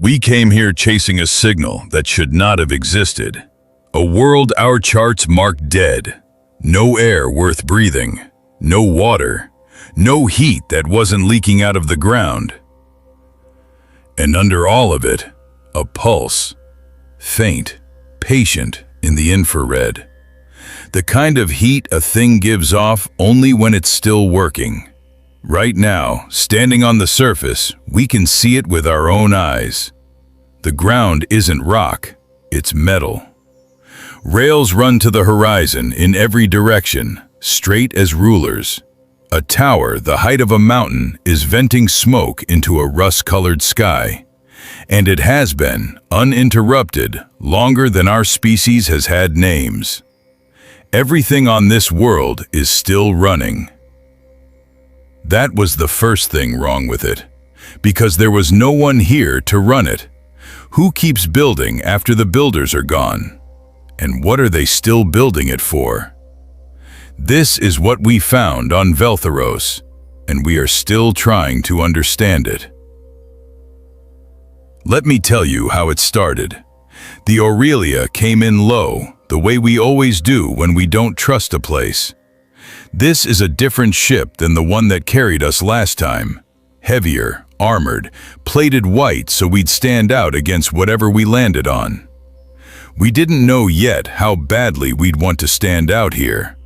We came here chasing a signal that should not have existed. A world our charts marked dead. No air worth breathing. No water. No heat that wasn't leaking out of the ground. And under all of it, a pulse. Faint, patient in the infrared. The kind of heat a thing gives off only when it's still working. Right now, standing on the surface, we can see it with our own eyes. The ground isn't rock, it's metal. Rails run to the horizon in every direction, straight as rulers. A tower the height of a mountain is venting smoke into a rust-colored sky. And it has been, uninterrupted, longer than our species has had names. Everything on this world is still running. That was the first thing wrong with it, because there was no one here to run it. Who keeps building after the builders are gone? And what are they still building it for? This is what we found on VELTHAROS, and we are still trying to understand it. Let me tell you how it started. The Aurelia came in low, the way we always do when we don't trust a place. This is a different ship than the one that carried us last time. Heavier, armored, plated white so we'd stand out against whatever we landed on. We didn't know yet how badly we'd want to stand out here.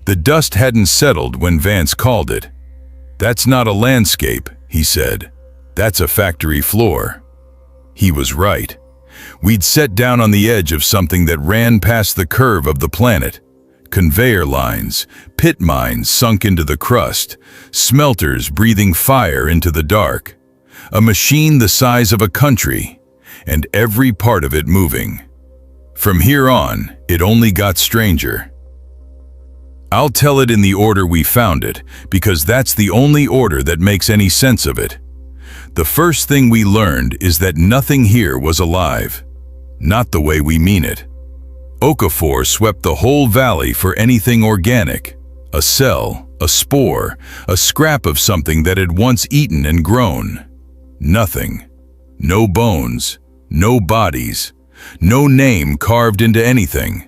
The dust hadn't settled when Vance called it. "That's not a landscape," he said. "That's a factory floor." He was right. We'd set down on the edge of something that ran past the curve of the planet. Conveyor lines, pit mines sunk into the crust, smelters breathing fire into the dark. A machine the size of a country, and every part of it moving. From here on, it only got stranger. I'll tell it in the order we found it, because that's the only order that makes any sense of it. The first thing we learned is that nothing here was alive. Not the way we mean it. Okafor swept the whole valley for anything organic. A cell, a spore, a scrap of something that had once eaten and grown. Nothing. No bones, no bodies, no name carved into anything.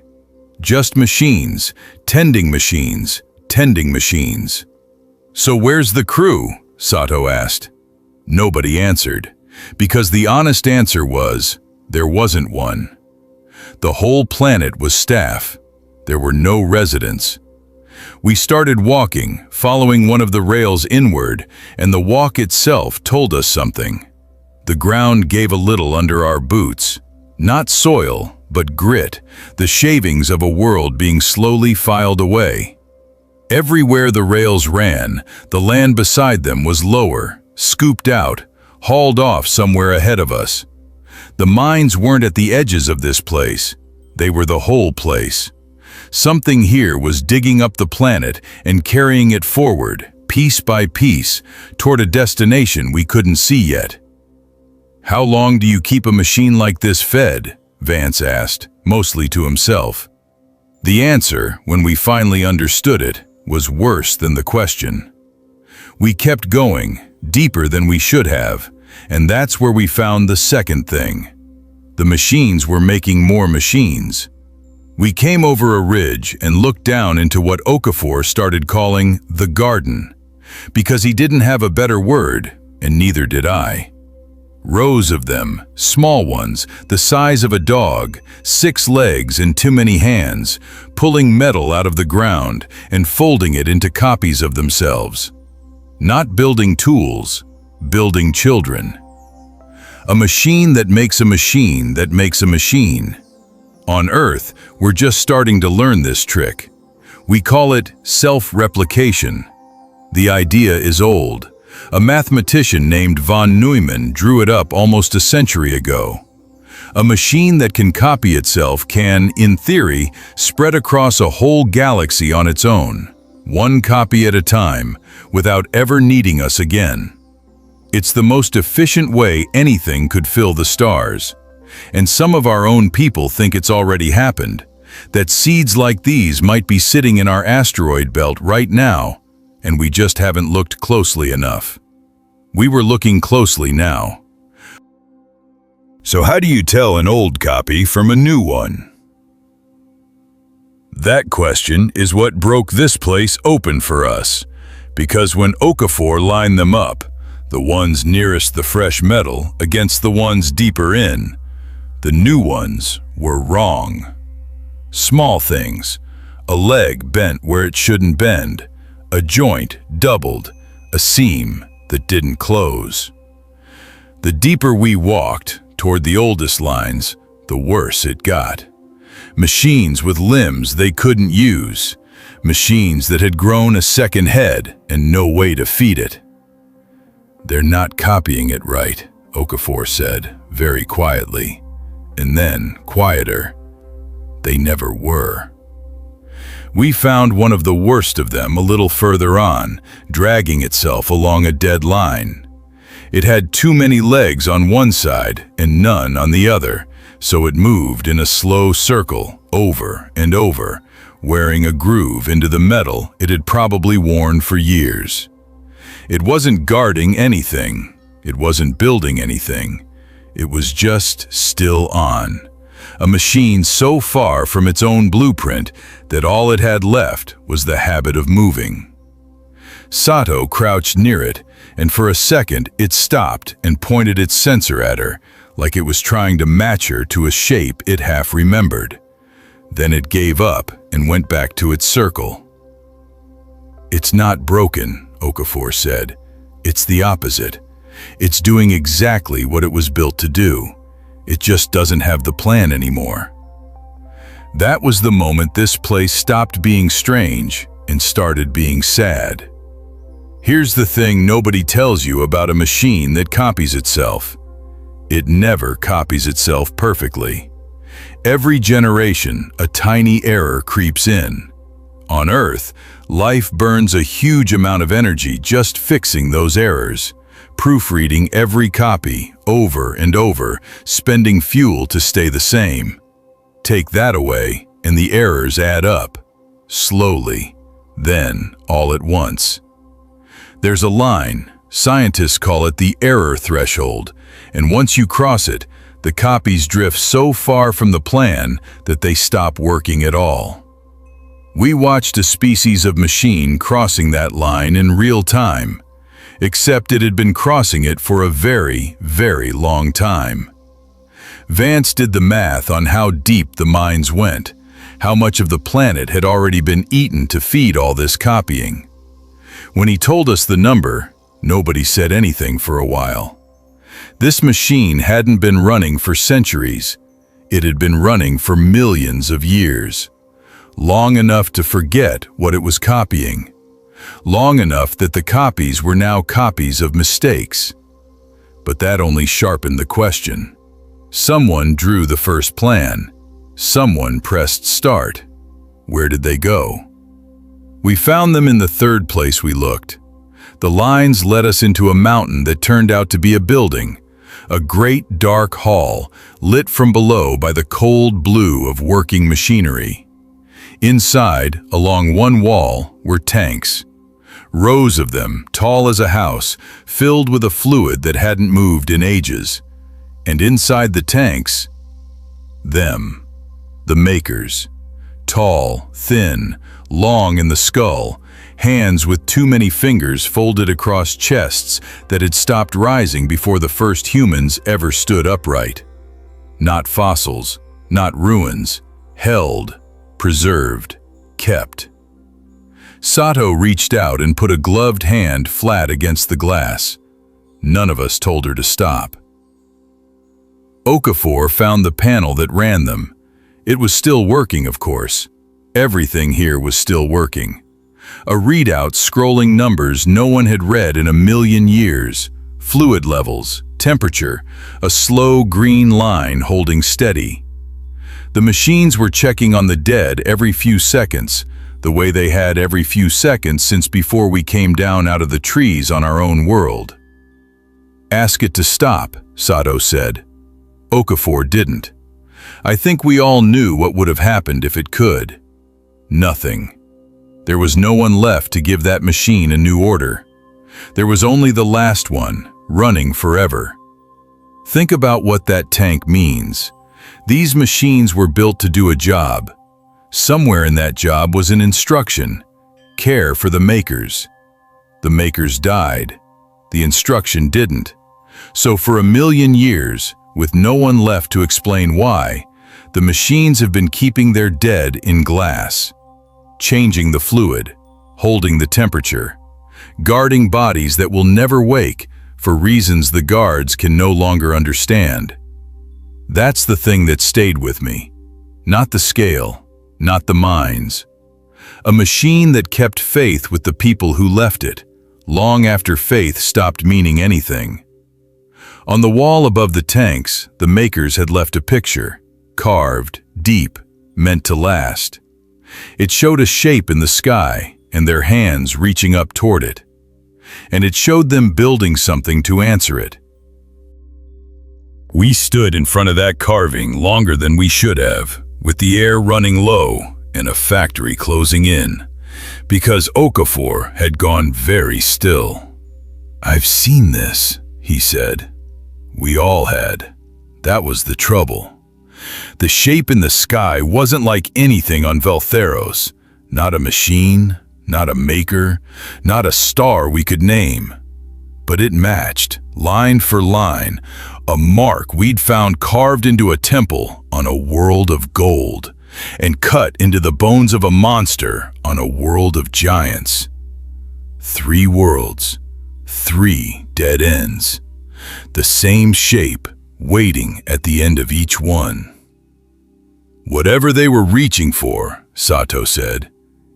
Just machines, tending machines, tending machines. "So where's the crew?" Sato asked. Nobody answered, because the honest answer was, there wasn't one. The whole planet was staff. There were no residents. We started walking, following one of the rails inward, and the walk itself told us something. The ground gave a little under our boots. Not soil, but grit, the shavings of a world being slowly filed away. Everywhere the rails ran, the land beside them was lower, scooped out, hauled off somewhere ahead of us. The mines weren't at the edges of this place. They were the whole place. Something here was digging up the planet and carrying it forward, piece by piece, toward a destination we couldn't see yet. "How long do you keep a machine like this fed?" Vance asked, mostly to himself. The answer, when we finally understood it, was worse than the question. We kept going, deeper than we should have, and that's where we found the second thing. The machines were making more machines. We came over a ridge and looked down into what Okafor started calling the garden, because he didn't have a better word, and neither did I. Rows of them, small ones, the size of a dog, 6 legs and too many hands, pulling metal out of the ground and folding it into copies of themselves. Not building tools, building children. A machine that makes a machine that makes a machine. On Earth, we're just starting to learn this trick. We call it self-replication. The idea is old. A mathematician named von Neumann drew it up almost a century ago. A machine that can copy itself can, in theory, spread across a whole galaxy on its own, one copy at a time, without ever needing us again. It's the most efficient way anything could fill the stars. And some of our own people think it's already happened, that seeds like these might be sitting in our asteroid belt right now, and we just haven't looked closely enough. We were looking closely now. So how do you tell an old copy from a new one? That question is what broke this place open for us, because when Okafor lined them up, the ones nearest the fresh metal against the ones deeper in, the new ones were wrong. Small things, a leg bent where it shouldn't bend, a joint doubled, a seam that didn't close. The deeper we walked toward the oldest lines, the worse it got. Machines with limbs they couldn't use, machines that had grown a second head and no way to feed it. They're not copying it right, Okafor said, very quietly, and then quieter. They never were. We found one of the worst of them a little further on, dragging itself along a dead line. It had too many legs on one side and none on the other, so it moved in a slow circle over and over, wearing a groove into the metal it had probably worn for years. It wasn't guarding anything. It wasn't building anything. It was just still on. A machine so far from its own blueprint that all it had left was the habit of moving. Sato crouched near it, and for a second it stopped and pointed its sensor at her, like it was trying to match her to a shape it half remembered. Then it gave up and went back to its circle. "It's not broken," Okafor said. "It's the opposite. It's doing exactly what it was built to do. It just doesn't have the plan anymore." That was the moment this place stopped being strange and started being sad. Here's the thing nobody tells you about a machine that copies itself. It never copies itself perfectly. Every generation, a tiny error creeps in. On Earth, life burns a huge amount of energy just fixing those errors, proofreading every copy over and over, spending fuel to stay the same. Take that away, and the errors add up, slowly, then all at once. There's a line, scientists call it the error threshold, and once you cross it, the copies drift so far from the plan that they stop working at all. We watched a species of machine crossing that line in real time, except it had been crossing it for a very, very long time. Vance did the math on how deep the mines went, how much of the planet had already been eaten to feed all this copying. When he told us the number, nobody said anything for a while. This machine hadn't been running for centuries. It had been running for millions of years. Long enough to forget what it was copying. Long enough that the copies were now copies of mistakes. But that only sharpened the question. Someone drew the first plan. Someone pressed start. Where did they go? We found them in the third place we looked. The lines led us into a mountain that turned out to be a building, a great dark hall lit from below by the cold blue of working machinery. Inside, along one wall, were tanks. Rows of them, tall as a house, filled with a fluid that hadn't moved in ages. And inside the tanks, them, the makers. Tall, thin, long in the skull, hands with too many fingers folded across chests that had stopped rising before the first humans ever stood upright. Not fossils, not ruins, held, preserved, kept. Sato reached out and put a gloved hand flat against the glass. None of us told her to stop. Okafor found the panel that ran them. It was still working, of course. Everything here was still working. A readout scrolling numbers no one had read in a million years. Fluid levels, temperature, a slow green line holding steady. The machines were checking on the dead every few seconds, the way they had every few seconds since before we came down out of the trees on our own world. "Ask it to stop," Sato said. Okafor didn't. I think we all knew what would have happened if it could. Nothing. There was no one left to give that machine a new order. There was only the last one, running forever. Think about what that tank means. These machines were built to do a job. Somewhere in that job was an instruction, care for the makers. The makers died. The instruction didn't. So for 1,000,000 years, with no one left to explain why, the machines have been keeping their dead in glass, changing the fluid, holding the temperature, guarding bodies that will never wake for reasons the guards can no longer understand. That's the thing that stayed with me. Not the scale, not the minds. A machine that kept faith with the people who left it, long after faith stopped meaning anything. On the wall above the tanks, the makers had left a picture, carved, deep, meant to last. It showed a shape in the sky and their hands reaching up toward it. And it showed them building something to answer it. We stood in front of that carving longer than we should have, with the air running low and a factory closing in, because Okafor had gone very still. "I've seen this," he said. We all had. That was the trouble. The shape in the sky wasn't like anything on VELTHAROS. Not a machine, not a maker, not a star we could name. But it matched, line for line, a mark we'd found carved into a temple on a world of gold, and cut into the bones of a monster on a world of giants. 3 worlds, 3 dead ends. The same shape, waiting at the end of each one. "Whatever they were reaching for," Sato said,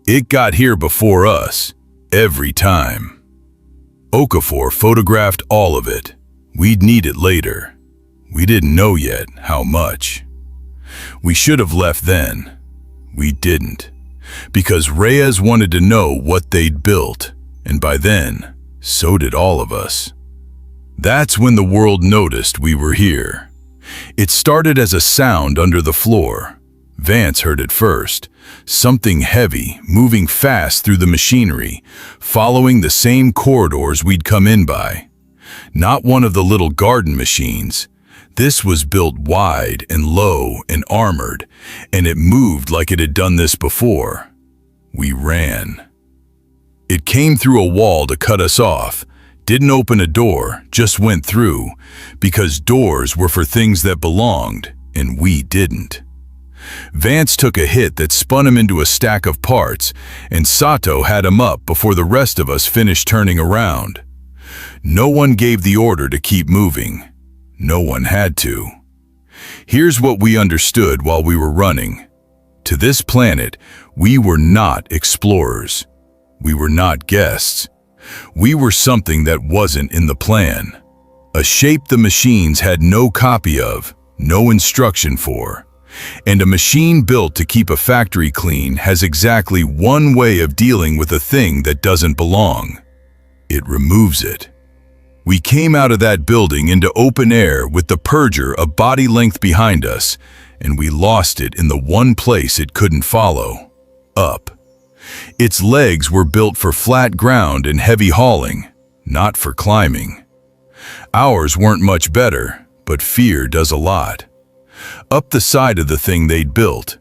"it got here before us, every time." Okafor photographed all of it. We'd need it later. We didn't know yet how much. We should have left then. We didn't. Because Reyes wanted to know what they'd built, and by then, so did all of us. That's when the world noticed we were here. It started as a sound under the floor. Vance heard it first. Something heavy, moving fast through the machinery, following the same corridors we'd come in by. Not one of the little garden machines. This was built wide and low and armored, and it moved like it had done this before. We ran. It came through a wall to cut us off. Didn't open a door, just went through, because doors were for things that belonged, and we didn't. Vance took a hit that spun him into a stack of parts, and Sato had him up before the rest of us finished turning around. No one gave the order to keep moving. No one had to. Here's what we understood while we were running. To this planet, we were not explorers. We were not guests. We were something that wasn't in the plan. A shape the machines had no copy of, no instruction for. And a machine built to keep a factory clean has exactly one way of dealing with a thing that doesn't belong. It removes it. We came out of that building into open air with the purger a body length behind us, and we lost it in the one place it couldn't follow, up. Its legs were built for flat ground and heavy hauling, not for climbing. Ours weren't much better, but fear does a lot. Up the side of the thing they'd built.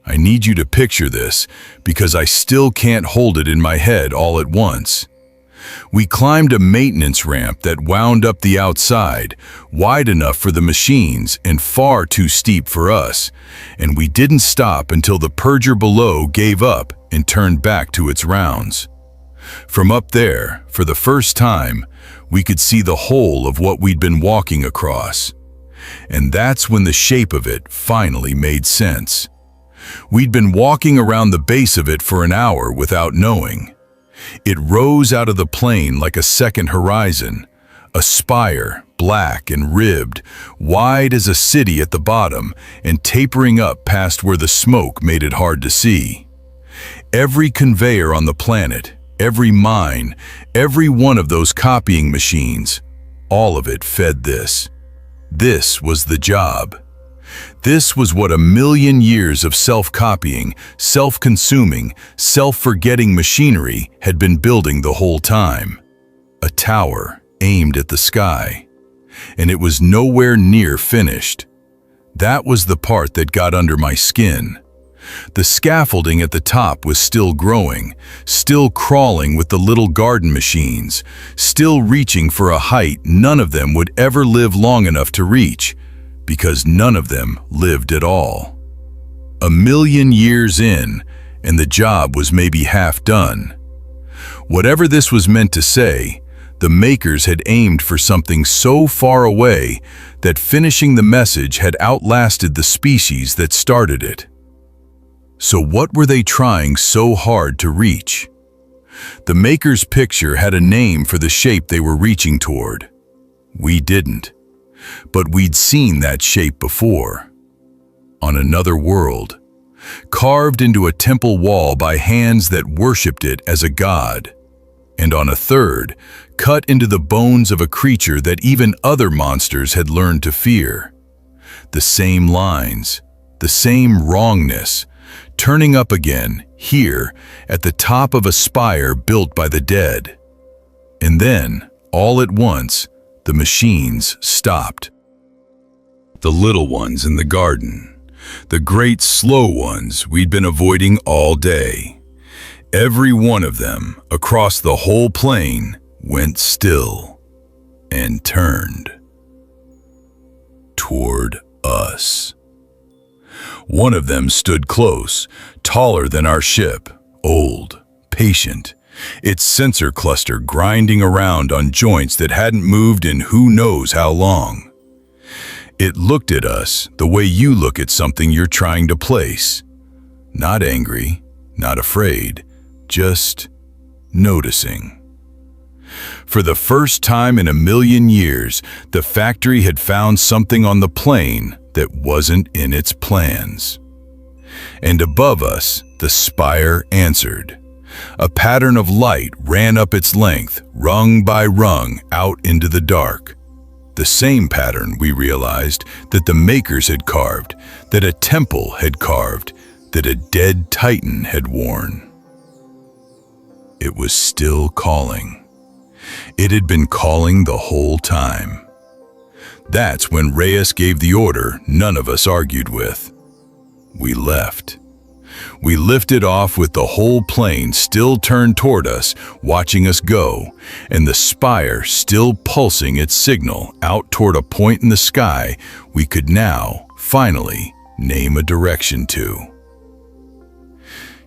I need you to picture this, because I still can't hold it in my head all at once. We climbed a maintenance ramp that wound up the outside, wide enough for the machines and far too steep for us, and we didn't stop until the purger below gave up and turned back to its rounds. From up there, for the first time, we could see the whole of what we'd been walking across. And that's when the shape of it finally made sense. We'd been walking around the base of it for an hour without knowing. It rose out of the plain like a second horizon, a spire, black and ribbed, wide as a city at the bottom and tapering up past where the smoke made it hard to see. Every conveyor on the planet, every mine, every one of those copying machines, all of it fed this. This was the job. This was what 1,000,000 years of self-copying, self-consuming, self-forgetting machinery had been building the whole time. A tower aimed at the sky. and it was nowhere near finished. That was the part that got under my skin. The scaffolding at the top was still growing, still crawling with the little garden machines, still reaching for a height none of them would ever live long enough to reach, because none of them lived at all. 1,000,000 years in, and the job was maybe half done. Whatever this was meant to say, the makers had aimed for something so far away that finishing the message had outlasted the species that started it. So what were they trying so hard to reach? The maker's picture had a name for the shape they were reaching toward. We didn't. But we'd seen that shape before. On another world, carved into a temple wall by hands that worshipped it as a god. And on a third, cut into the bones of a creature that even other monsters had learned to fear. The same lines, the same wrongness, turning up again, here, at the top of a spire built by the dead. And then, all at once, the machines stopped. The little ones in the garden, the great slow ones we'd been avoiding all day. Every one of them, across the whole plain, went still and turned toward us. One of them stood close, taller than our ship, old, patient, its sensor cluster grinding around on joints that hadn't moved in who knows how long. It looked at us the way you look at something you're trying to place. Not angry, not afraid, just noticing. For the first time in 1,000,000 years, the factory had found something on the plain that wasn't in its plans. And above us, the spire answered. A pattern of light ran up its length, rung by rung, out into the dark. The same pattern, we realized, that the makers had carved, that a temple had carved, that a dead titan had worn. It was still calling. It had been calling the whole time. That's when Reyes gave the order none of us argued with. We left. We lifted off with the whole plane still turned toward us, watching us go, and the spire still pulsing its signal out toward a point in the sky we could now, finally, name a direction to.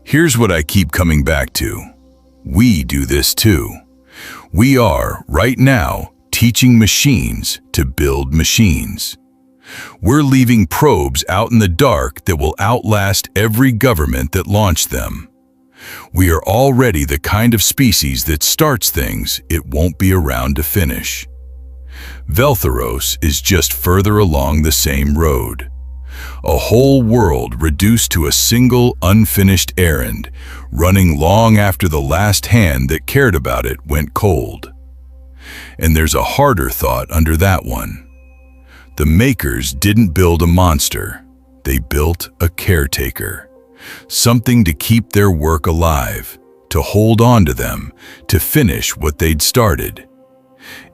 Here's what I keep coming back to. We do this too. We are, right now, teaching machines to build machines. We're leaving probes out in the dark that will outlast every government that launched them. We are already the kind of species that starts things it won't be around to finish. VELTHAROS is just further along the same road. A whole world reduced to a single unfinished errand, running long after the last hand that cared about it went cold. And there's a harder thought under that one. The makers didn't build a monster, they built a caretaker. Something to keep their work alive, to hold on to them, to finish what they'd started.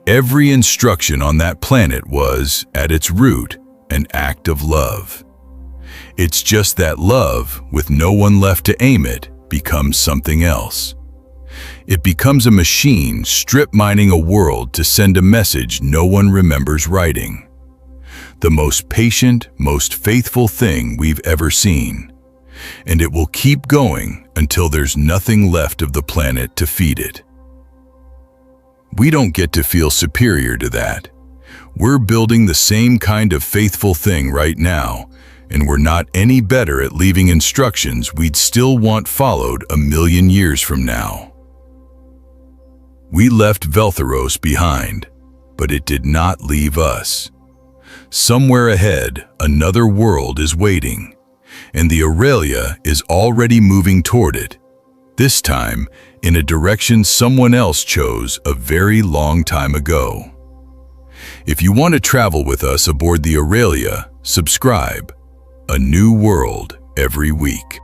Every instruction on that planet was, at its root, an act of love. It's just that love, with no one left to aim it, becomes something else. It becomes a machine strip mining a world to send a message no one remembers writing. The most patient, most faithful thing we've ever seen. And it will keep going until there's nothing left of the planet to feed it. We don't get to feel superior to that. We're building the same kind of faithful thing right now, and we're not any better at leaving instructions we'd still want followed 1,000,000 years from now. We left VELTHAROS behind, but it did not leave us. Somewhere ahead, another world is waiting, and the Aurelia is already moving toward it, this time in a direction someone else chose a very long time ago. If you want to travel with us aboard the Aurelia, subscribe. A new world every week.